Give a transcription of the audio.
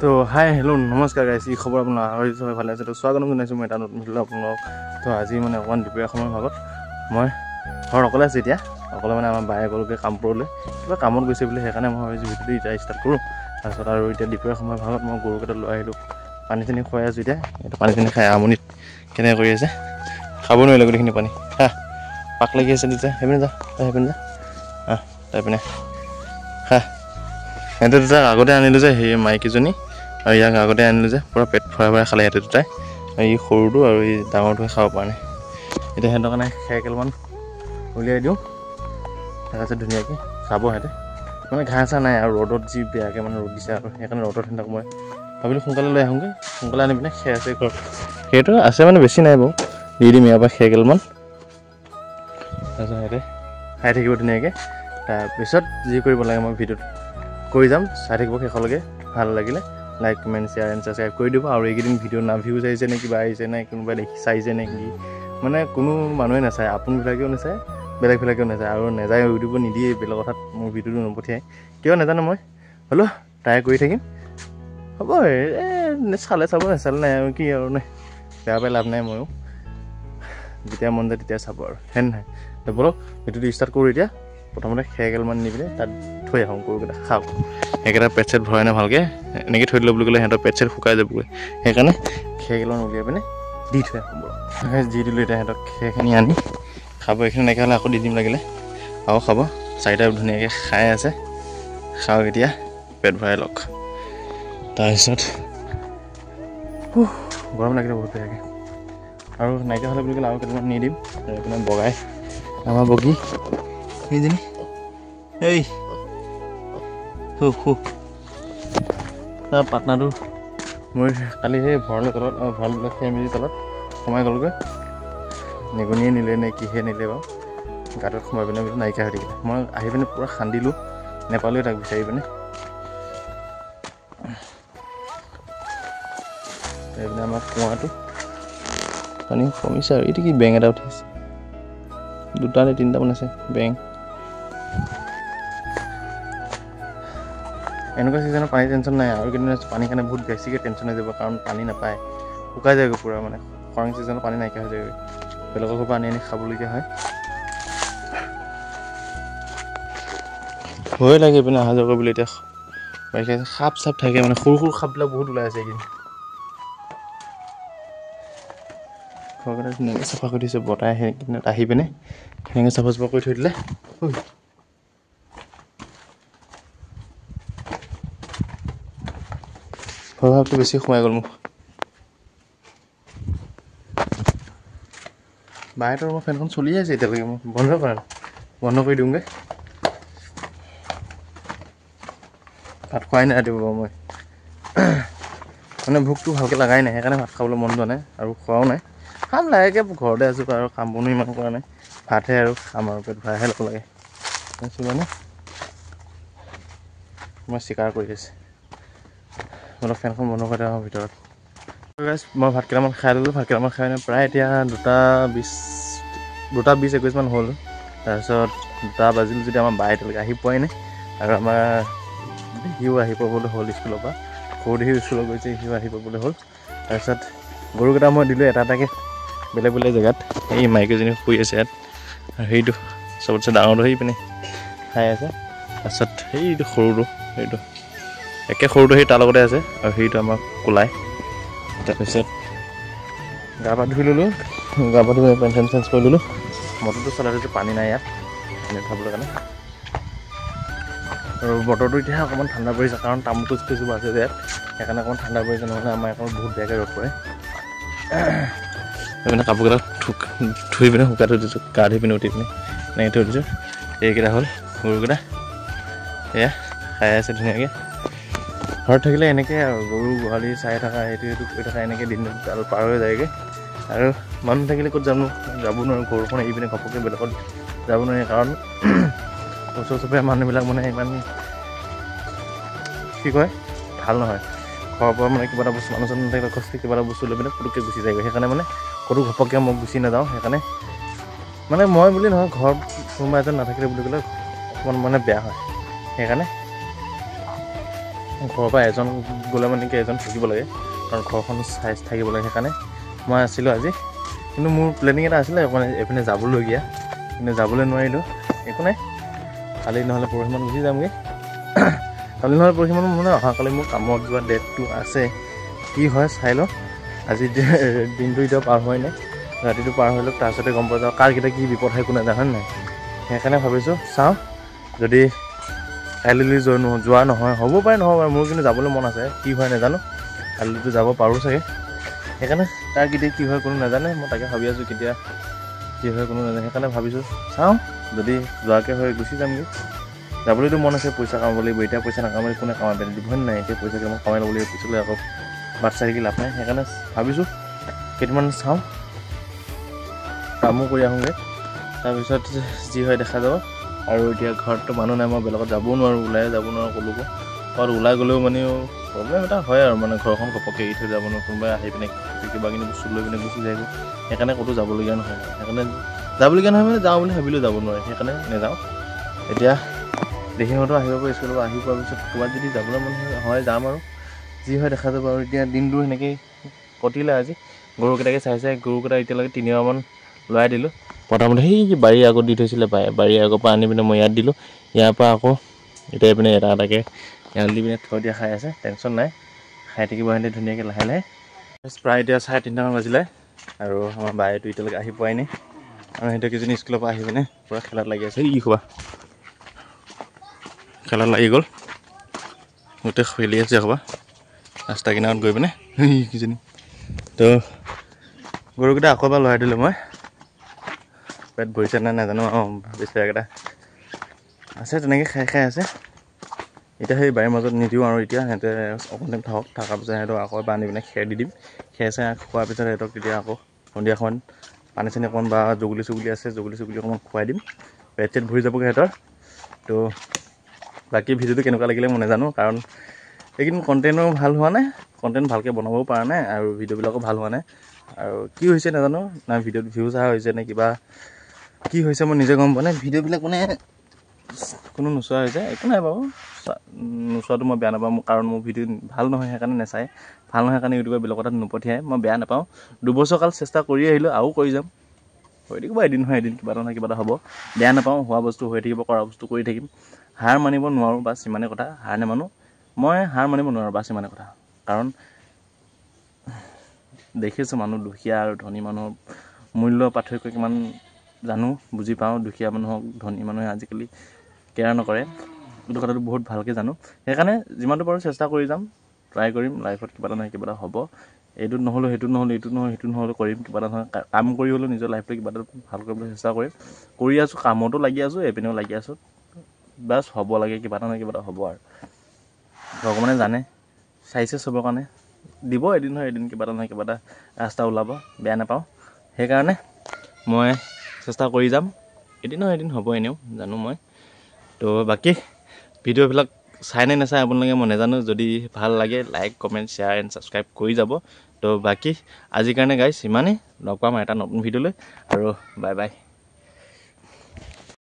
তো hi hello' নমস্কাৰ গাইছ কি খবৰ আপোনাৰ সবাই ভালে আছে তো স্বাগতম জনাইছোঁ মই এটা নতুন ভিডিঅ' আপোনালোকক তো আজি মানে অকণমান দুপৰীয়া সময়ৰ ভাগত মই ঘৰত অকলে আছোঁ এতিয়া অকলে মানে আমাৰ বায়ে গ'লগৈ কামপুৰলৈ কিবা কামত গৈছে বুলি সেইকাৰণে মই ভাবিছোঁ ভিডিঅ'টো এতিয়া ষ্টাৰ্ট কৰোঁ তাৰপিছত আৰু এতিয়া দুপৰীয়া সময়ৰ ভাগত মই গৰুকেইটা লৈ আহিলোঁ পানী চানী খুৱাই আছোঁ এতিয়া এইটো পানী চানী খাই আমনিত কেনেকৈ কৰি আছে খাব নোৱাৰিলে গোটেইখিনি পানী হা পাক লাগি আছে তেতিয়া সেইপিনে যা সেইপিনে যা তাই পিনে হা সিহঁতে দুটাক আগতে আনিলোঁ যে সেই মাইকীজনী আৰু ইয়াক আগতে আনিলোঁ যে পূৰা পেট ভৰাই ভৰাই খালে সিহঁতে দুটাই এই সৰুটো আৰু এই ডাঙৰটোৱে খাব পৰা নাই এতিয়া সিহঁতৰ কাৰণে খেৰ কেইডালমান উলিয়াই দিওঁ তাৰপিছত ধুনীয়াকৈ খাব সিহঁতে মানে ঘাঁহ চাহ নাই আৰু ৰ'দত যি বেয়াকৈ মানে ৰ'দ দিছে আৰু সেইকাৰণে ৰ'দত সিহঁতক মই ভাবিলোঁ সোনকালে লৈ আহোঁগৈ সোনকালে আনি পিনে খেৰ আছে ঘৰত সেইটো আছে মানে বেছি নাই বাৰু দি দিম ইয়াৰ পৰা খেৰ কেইডালমান তাৰপিছত সিহঁতে খাই থাকিব ধুনীয়াকৈ তাৰপিছত যি কৰিব লাগে মই ভিডিঅ'ত কৰি যাম চাই থাকিব শেষলৈকে ভাল লাগিলে like comment share and subscribe কৰি দিব আৰু এইকেইদিন ভিডিঅ' না ভিউজ আহিছে নে কিবা আহিছে নে কোনোবাই চাইছে নে কি মানে কোনো মানুহে নাচায় আপোনবিলাকেও নাচায় বেলেগবিলাকেও নাচায় আৰু নেযায় ইউটিউবত নিদিয়ে বেলেগ কথাত মোৰ ভিডিঅ'টো নপঠিয়াই কিয় নাজানো মই হ'লেও ট্ৰাই কৰি থাকিম হ'ব চালে চাব নাচালে নাই আৰু কি আৰু নে বেয়া পাই লাভ নাই ময়ো যেতিয়া মন যায় তেতিয়া চাব আৰু হেন নহয় তো বলক ভিডিঅ'টো ষ্টাৰ্ট কৰোঁ এতিয়া প্ৰথমতে খেৰ কেইডালমান নি পিনে তাত থৈ আহোঁ গৰুকেইটা খাওক সেইকেইটা পেট চেট ভৰাই নাই ভালকৈ এনেকৈ থৈ দিলোঁ বুলি ক'লে সিহঁতৰ পেট চেট শুকাই যাবগৈ সেইকাৰণে খেৰ কেইডালমান উলিয়াই পিনে দি থৈ আহোঁ যি দিলোঁ এতিয়া সিহঁতক খেৰখিনি আনি খাব এইখিনি নাইকিয়া হ'লে আকৌ দি দিম লাগিলে আৰু খাব চাৰিটা ধুনীয়াকৈ খাই আছে খাওক এতিয়া পেট ভৰাই লওক তাৰপিছত গৰম লাগিলে বহুত বেয়াকৈ আৰু নাইকিয়া হ'লে বুলি ক'লে আৰু কেইটামান নি দিম এইপিনে বগাই আমাৰ বগী সেইজনী এই তাৰ পাটনাটো মোৰ কালি সেই ভঁৰালৰ তলত ভঁৰালবিলাক খেৰ মেলি তলত সোমাই গ'লগৈ নিগনিয়ে নিলে নে কিহে নিলে বাৰু গাঁতত সোমাই পিনে বোলে নাইকিয়া হৈ থাকিলে মই আহি পিনে পূৰা খান্দিলোঁ নেপালোঁ তাক বিচাৰি পিনে এইপিনে আমাৰ কুঁৱাটো পানী কমিছে আৰু এইটো কি বেং এটা উঠিছে দুটা নে তিনিটামান আছে বেং এনেকুৱা ছিজনত পানী টেনশ্যন নাই আৰু কেইদিন পানীৰ কাৰণে বহুত বেছিকৈ টেনশ্যন হৈ যাব কাৰণ পানী নাপায় শুকাই যায়গৈ পূৰা মানে খৰাং ছিজনত পানী নাইকিয়া হৈ যায়গৈ বেলেগৰ ঘৰৰ পৰা আনি খাবলগীয়া হয় ভয় লাগে পিনে অহা যোৱা কৰিবলৈ এতিয়া বাৰিষা সাপ চাপ থাকে মানে সৰু সৰু সাপবিলাক বহুত ওলাই আছে এইকেইদিন ঘৰকেইটা ধুনীয়াকৈ চাফা কৰি থৈছে বতাহ সেইদিনত আহি পিনে ধুনীয়াকৈ চাফা চাফা কৰি থৈ দিলে ভাৱটো বেছি সোমাই গ'ল মোক বাহিৰৰ মই ফেনখন চলি আছে এতিয়ালৈকে মই বন্ধ কৰা নাই বন্ধ কৰি দিওঁগৈ ভাত খোৱাই নাই ৰাতিপুৱা মই মানে ভোকটো ভালকৈ লগাই নাই সেইকাৰণে ভাত খাবলৈ মন যোৱা নাই আৰু খোৱাও নাই খাম লাহেকৈ ঘৰতে আছোঁ আৰু কাম বনো ইমান কৰা নাই ভাতহে আৰু খাম আৰু পেট ভৰাইহে ল'ব লাগে মানে মই স্বীকাৰ কৰি আছোঁ অলপ ফেনখন বন্ধ কৰি দিওঁ ভিতৰত মই ভাত কেইটামান খাই ল'লোঁ ভাত কেইটামান খাই প্ৰায় এতিয়া 2:20-21 হ'ল তাৰপিছত 2 বাজিল যদি আমাৰ বাই এতিয়ালৈকে আহি পোৱাই নাই আৰু আমাৰ দেহিও আহি পাবলৈ হ'ল স্কুলৰ পৰা সৰু দেহিও স্কুলত গৈছে সিও আহি পাবলৈ হ'ল তাৰপিছত গৰুকেইটা মই দিলোঁ এটা এটাকৈ বেলেগ বেলেগ জেগাত এই মাইকীজনী শুই আছে ইয়াত আৰু সেইটো চবতছে ডাঙৰটো সেই পিনে খাই আছে তাৰপিছত সেইটো সৰুটো সেইটো একে সৰুটো সেই তাৰ লগতে আছে আৰু সেইটো আমাৰ কোলাই তাৰপিছত গা পা ধুই ল'লোঁ গা পা ধুই পেণ্ট চেঞ্জ কৰি ল'লোঁ মটৰটো চলাই থৈছোঁ পানী নাই ইয়াত পানী খাবলৈ কাৰণে আৰু বতৰটো এতিয়া অকণমান ঠাণ্ডা পৰিছে কাৰণ তামোলটো কিছুমান আছে যে ইয়াত সেইকাৰণে অকণমান ঠাণ্ডা পৰিছে নহ'লে আমাৰ এখন বহুত বেয়াকৈ ৰ'দ পৰে সেইপিনে কাপোৰকেইটা ধুই পিনে শুকাই থৈ দিছোঁ গা ধুই পিনে উঠি পিনে এনেকৈ থৈ দিছোঁ এইকেইটা হ'ল গৰুকেইটা এয়া খাই আছে ধুনীয়াকৈ ঘৰত থাকিলে এনেকৈ আৰু গৰু গোহালি চাই থকা সেইটো কৰি থকা এনেকৈ দিন আৰু পাৰ হৈ যায়গৈ আৰু মানুহ থাকিলে ক'ত যাব নোৱাৰোঁ ঘৰখন এৰি পিনে ঘপককৈ বেলেগত যাব নোৱাৰি কাৰণ ওচৰ চুবুৰীয়া মানুহবিলাক মানে ইমান কি কয় ভাল নহয় ঘৰৰ পৰা মানে কিবা এটা বস্তু মানুহ চানুহ নাথাকিলে কষ্ট কিবা এটা বস্তু লৈ পিনে পুটুককৈ গুচি যায়গৈ সেইকাৰণে মানে ক'তো ঘপককৈ মই গুচি নাযাওঁ সেইকাৰণে মানে মই বুলি নহয় ঘৰত কোনোবা এজন নাথাকিলে বুলি ক'লে অকণমান মানে বেয়া হয় সেইকাৰণে ঘৰৰ পৰা এজন গ'লে মানে কি এজন থাকিব লাগে কাৰণ ঘৰখন চাইজ থাকিব লাগে সেইকাৰণে মই আছিলোঁ আজি কিন্তু মোৰ প্লেনিং এটা আছিলে মানে এইপিনে যাবলগীয়া কিন্তু যাবলৈ নোৱাৰিলোঁ একো নাই কালি নহ'লে পৰহিমান গুচি যামগৈ কালি নহ'লে পৰহিমান মানে অহাকালি মোৰ কামত যোৱা ডেটটো আছে কি হয় চাই লওঁ আজি দিনটো এতিয়া পাৰ হোৱাই নাই ৰাতিটো পাৰ হৈ লওক তাৰপিছতে গম পোৱা যাওঁ কাৰ কেতিয়া কি বিপদ হয় একো নাজানে হয় নাই সেইকাৰণে ভাবিছোঁ চাওঁ যদি কাইলৈ যোৱা নহয় হ'ব পাৰে নহ'ব পাৰে মোৰ কিন্তু যাবলৈ মন আছে কি হয় নাজানো কালিতো যাব পাৰোঁ চাগে সেইকাৰণে তাৰ কেতিয়া কি হয় কোনো নাজানে মই তাকে ভাবি আছোঁ কেতিয়া কি হয় কোনো নাজানে সেইকাৰণে ভাবিছোঁ চাওঁ যদি যোৱাকৈ হয় গুচি যামগৈ যাবলৈতো মন আছে পইচা কামাব লাগিব এতিয়া পইচা নাকামালে কোনে কামাব দিব হয় নাই এতিয়া পইচা মই কামাই ল'ব লাগিব পিছলৈ আকৌ বাট চাই থাকি লাভ নাই সেইকাৰণে ভাবিছোঁ কেইটামান চাওঁ কামো কৰি আহোঁগৈ তাৰপিছত যি হয় দেখা যাব আৰু এতিয়া ঘৰততো মানুহ নাই মই বেলেগত যাবও নোৱাৰোঁ ওলাই যাব নোৱাৰোঁ ক'লোকো ঘৰত ওলাই গ'লেও মানে প্ৰব্লেম এটা হয় আৰু মানে ঘৰখন ঘপককৈ এৰি থৈ যাব নোৱাৰোঁ কোনোবাই আহি পিনে কিবা কিনি বস্তু লৈ পিনে গুচি যায়গৈ সেইকাৰণে ক'তো যাবলগীয়া নহয় সেইকাৰণে যাবলগীয়া নহয় মানে যাওঁ বুলি ভাবিলেও যাব নোৱাৰে সেইকাৰণে নাযাওঁ এতিয়া দেখিহঁতো আহিব পৰা স্কুলৰ পৰা আহি পোৱাৰ পিছত ক'ৰবাত যদি যাবলৈ মন হয় যাম আৰু যি হয় দেখা যাব আৰু এতিয়া দিনটো সেনেকৈয়ে কটিলে আজি গৰুকেইটাকে চাই গৰুকেইটা এতিয়ালৈকে 3বাৰমান লৰাই দিলোঁ প্ৰথমতে সেই বাৰীৰ আগত দি থৈছিলে বাৰীৰ আগৰ পৰা আনি পিনে মই ইয়াত দিলোঁ ইয়াৰ পৰা আকৌ এতিয়া এইপিনে এটা এটাকৈ ইয়াত দি পিনে থৈ দিয়া খাই আছে টেনশ্যন নাই খাই থাকিব সিহঁতে ধুনীয়াকৈ লাহে লাহে প্ৰায় এতিয়া 3:30মান বাজিলে আৰু আমাৰ বায়েতো এতিয়ালৈকে আহি পোৱাই নাই আৰু সিহঁতে কেইজনী স্কুলৰ পৰা আহি পিনে পূৰা খেলাত লাগি আছে ই খোৱা খেলাত লাগি গ'ল গোটেই খেলি আছে খোৱা ৰাস্তা কিনাৰত গৈ পিনে কিজনী তো গৰুকেইটা আকৌ এবাৰ লৰাই দিলোঁ মই পেট ভৰিছে নাই নাজানো বেছিভাগকেইটা আছে তেনেকৈ খাই আছে এতিয়া সেই বাৰীৰ মাজত নিদিওঁ আৰু এতিয়া সিহঁতে অকণমান থাকক থকাৰ পিছত সিহঁতক আকৌ এবাৰ আনি পিনে খেৰ দি দিম খেৰ চেৰ খোৱাৰ পিছত সিহঁতক তেতিয়া আকৌ সন্ধিয়া সময়ত পানী চানী অকণমান বা জগুলি চুগুলি আছে জগুলি চুগুলি অকণমান খুৱাই দিম পেট চেট ভৰি যাবগৈ সিহঁতৰ তো বাকী ভিডিঅ'টো কেনেকুৱা লাগিলে মই নাজানো কাৰণ এইকেইদিন কণ্টেণ্টো ভাল হোৱা নাই কণ্টেণ্ট ভালকৈ বনাবও পৰা নাই আৰু ভিডিঅ'বিলাকো ভাল হোৱা নাই আৰু কি হৈছে নাজানো না ভিডিঅ'ত ভিউজ অহা হৈছে নে কিবা কি হৈছে মই নিজে গম পোৱা নাই ভিডিঅ'বিলাক মানে কোনো নোচোৱা হৈছে একো নাই বাৰু নোচোৱাটো মই বেয়া নাপাওঁ কাৰণ মোৰ ভিডিঅ' ভাল নহয় সেইকাৰণে নাচায় ভাল নহয় কাৰণে ইউটিউবে বেলেগ কথাত নপঠিয়াই মই বেয়া নাপাওঁ 2 বছৰকাল চেষ্টা কৰি আহিলোঁ আৰু কৰি যাম হৈ থাকিব এদিন নহয় এদিন কিবা এটা নহয় কিবা এটা হ'ব বেয়া নাপাওঁ হোৱা বস্তু হৈ থাকিব কৰা বস্তু কৰি থাকিম হাৰ মানিব নোৱাৰোঁ বাছ ইমানেই কথা হাৰ নামানো মই হাৰ মানিব নোৱাৰোঁ বাছ ইমানেই কথা কাৰণ দেখিছোঁ মানুহ দুখীয়া আৰু ধনী মানুহৰ মূল্য পাৰ্থক্য কিমান জানো বুজি পাওঁ দুখীয়া মানুহক ধনী মানুহে আজিকালি কেয়াৰ নকৰে এইটো কথাটো বহুত ভালকৈ জানো সেইকাৰণে যিমানটো পাৰোঁ চেষ্টা কৰি যাম ট্ৰাই কৰিম লাইফত কিবা এটা নহয় কিবা এটা হ'ব এইটোত নহ'লেও সেইটোত নহ'লেও এইটোত নহয় সেইটো নহ'লেও কৰিম কিবা এটা নহয় কাম কৰি হ'লেও নিজৰ লাইফটো কিবা এটা ভাল কৰিবলৈ চেষ্টা কৰিম কৰি আছোঁ কামতো লাগি আছোঁ এইপিনেও লাগি আছোঁ বাছ হ'ব লাগে কিবা এটা নহয় কিবা এটা হ'ব আৰু ভগৱানে জানে চাইছে চবৰ কাৰণে দিব এদিন নহয় এদিন কিবা এটা নহয় কিবা এটা ৰাস্তা ওলাব বেয়া নাপাওঁ সেইকাৰণে মই চেষ্টা কৰি যাম এদিন নহয় এদিন হ'ব এনেও জানো মই তো বাকী ভিডিঅ'বিলাক চাই নে নাচাই আপোনালোকে মই নাজানো যদি ভাল লাগে like comment share and subscribe কৰি যাব তো বাকী আজিৰ কাৰণে গাইছ ইমানেই লগ পাম এটা নতুন ভিডিঅ'লৈ আৰু বাই বাই